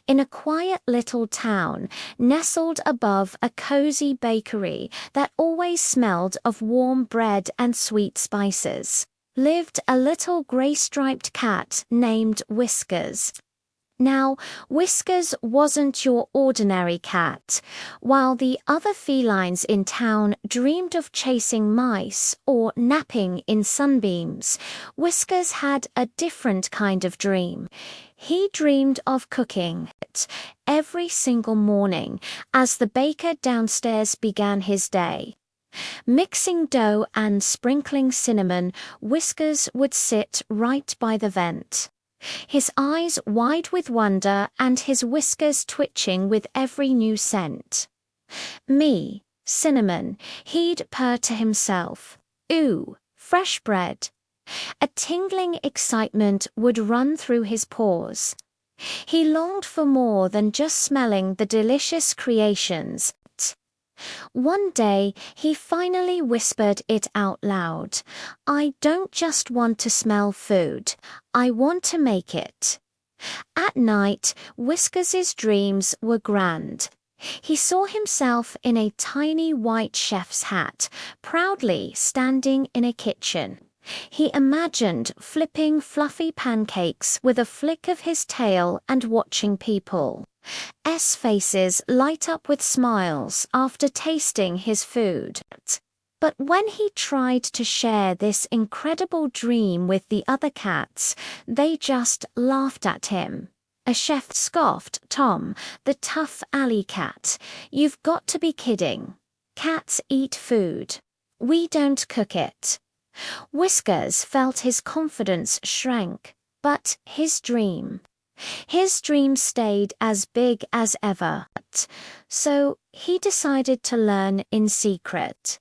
in a quiet little town nestled above a cozy bakery that always smelled of warm bread and sweet spices, lived a little gray-striped cat named Whiskers. Now, Whiskers wasn't your ordinary cat. While the other felines in town dreamed of chasing mice or napping in sunbeams, Whiskers had a different kind of dream. He dreamed of cooking every single morning as the baker downstairs began his day. Mixing dough and sprinkling cinnamon, Whiskers would sit right by the vent, his eyes wide with wonder and his whiskers twitching with every new scent. Me, cinnamon, he'd purr to himself. Ooh, fresh bread. A tingling excitement would run through his pores. He longed for more than just smelling the delicious creations. One day, he finally whispered it out loud. I don't just want to smell food, I want to make it. At night, Whiskers' dreams were grand. He saw himself in a tiny white chef's hat, proudly standing in a kitchen. He imagined flipping fluffy pancakes with a flick of his tail and watching people. Faces light up with smiles after tasting his food. But when he tried to share this incredible dream with the other cats, they just laughed at him. A chef scoffed, Tom, the tough alley cat. You've got to be kidding. Cats eat food. We don't cook it. Whiskers felt his confidence shrank, but his dream stayed as big as ever, so he decided to learn in secret.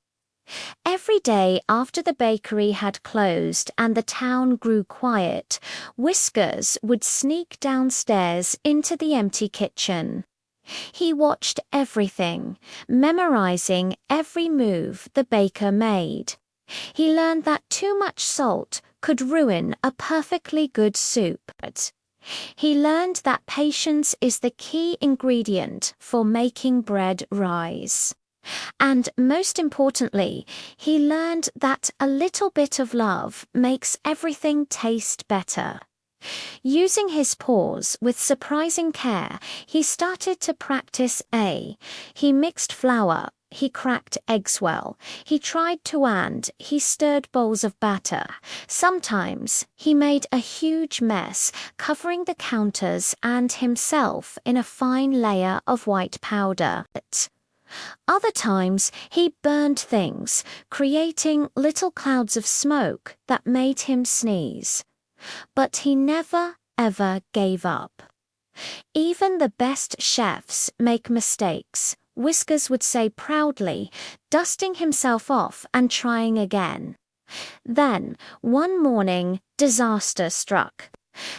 Every day after the bakery had closed and the town grew quiet, Whiskers would sneak downstairs into the empty kitchen. He watched everything, memorizing every move the baker made. He learned that too much salt could ruin a perfectly good soup. He learned that patience is the key ingredient for making bread rise. And most importantly, he learned that a little bit of love makes everything taste better. Using his paws with surprising care, he started to practice He mixed flour. He cracked eggs well. He tried to he stirred bowls of batter. Sometimes he made a huge mess, covering the counters and himself in a fine layer of white powder. Other times he burned things, creating little clouds of smoke that made him sneeze. But he never, ever gave up. Even the best chefs make mistakes, Whiskers would say proudly, dusting himself off and trying again. Then, one morning, disaster struck.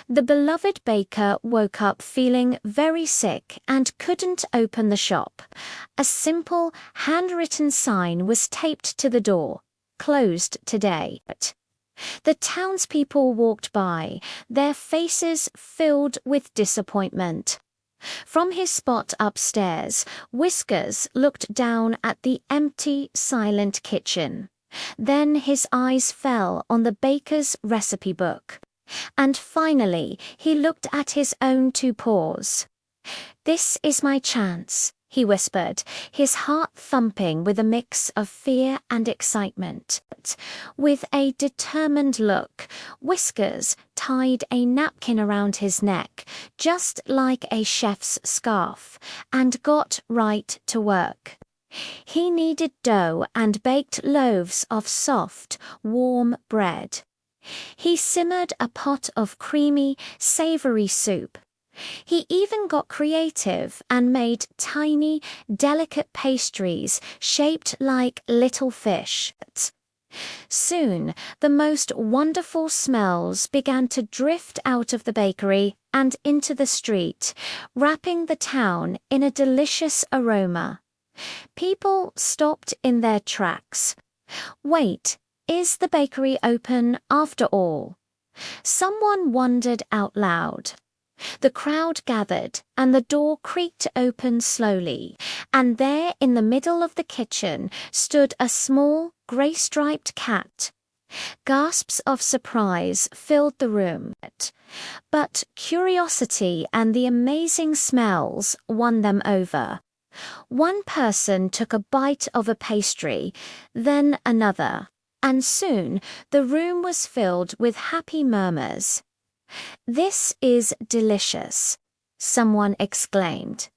The beloved baker woke up feeling very sick and couldn't open the shop. A simple, handwritten sign was taped to the door, "Closed today." The townspeople walked by, their faces filled with disappointment. From his spot upstairs, Whiskers looked down at the empty, silent kitchen. Then his eyes fell on the baker's recipe book. And finally, he looked at his own two paws. "This is my chance," he whispered, his heart thumping with a mix of fear and excitement. With a determined look, Whiskers tied a napkin around his neck, just like a chef's scarf, and got right to work. He kneaded dough and baked loaves of soft, warm bread. He simmered a pot of creamy, savory soup. He even got creative and made tiny, delicate pastries shaped like little fish. Soon, the most wonderful smells began to drift out of the bakery and into the street, wrapping the town in a delicious aroma. People stopped in their tracks. Wait, is the bakery open after all? Someone wondered out loud. The crowd gathered, and the door creaked open slowly, and there in the middle of the kitchen stood a small, grey-striped cat. Gasps of surprise filled the room, but curiosity and the amazing smells won them over. One person took a bite of a pastry, then another, and soon the room was filled with happy murmurs. "This is delicious," someone exclaimed.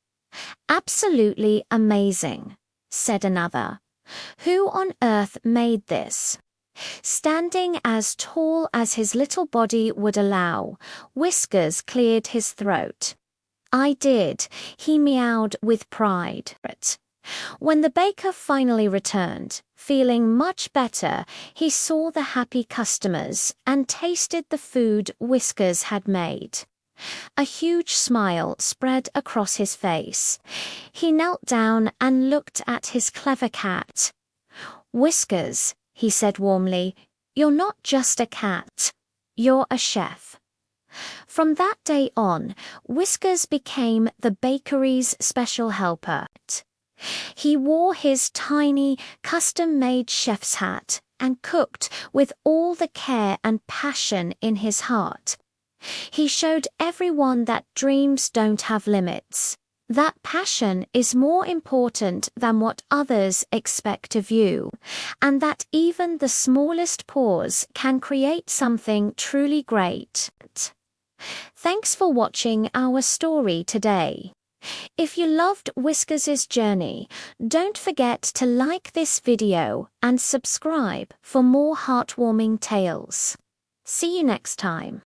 "Absolutely amazing," said another. "Who on earth made this?" Standing as tall as his little body would allow, Whiskers cleared his throat. "I did," he meowed with pride. When the baker finally returned, feeling much better, he saw the happy customers and tasted the food Whiskers had made. A huge smile spread across his face. He knelt down and looked at his clever cat. "Whiskers," he said warmly, "you're not just a cat. You're a chef." From that day on, Whiskers became the bakery's special helper. He wore his tiny, custom-made chef's hat and cooked with all the care and passion in his heart. He showed everyone that dreams don't have limits, that passion is more important than what others expect of you, and that even the smallest pause can create something truly great. Thanks for watching our story today. If you loved Whiskers' journey, don't forget to like this video and subscribe for more heartwarming tales. See you next time.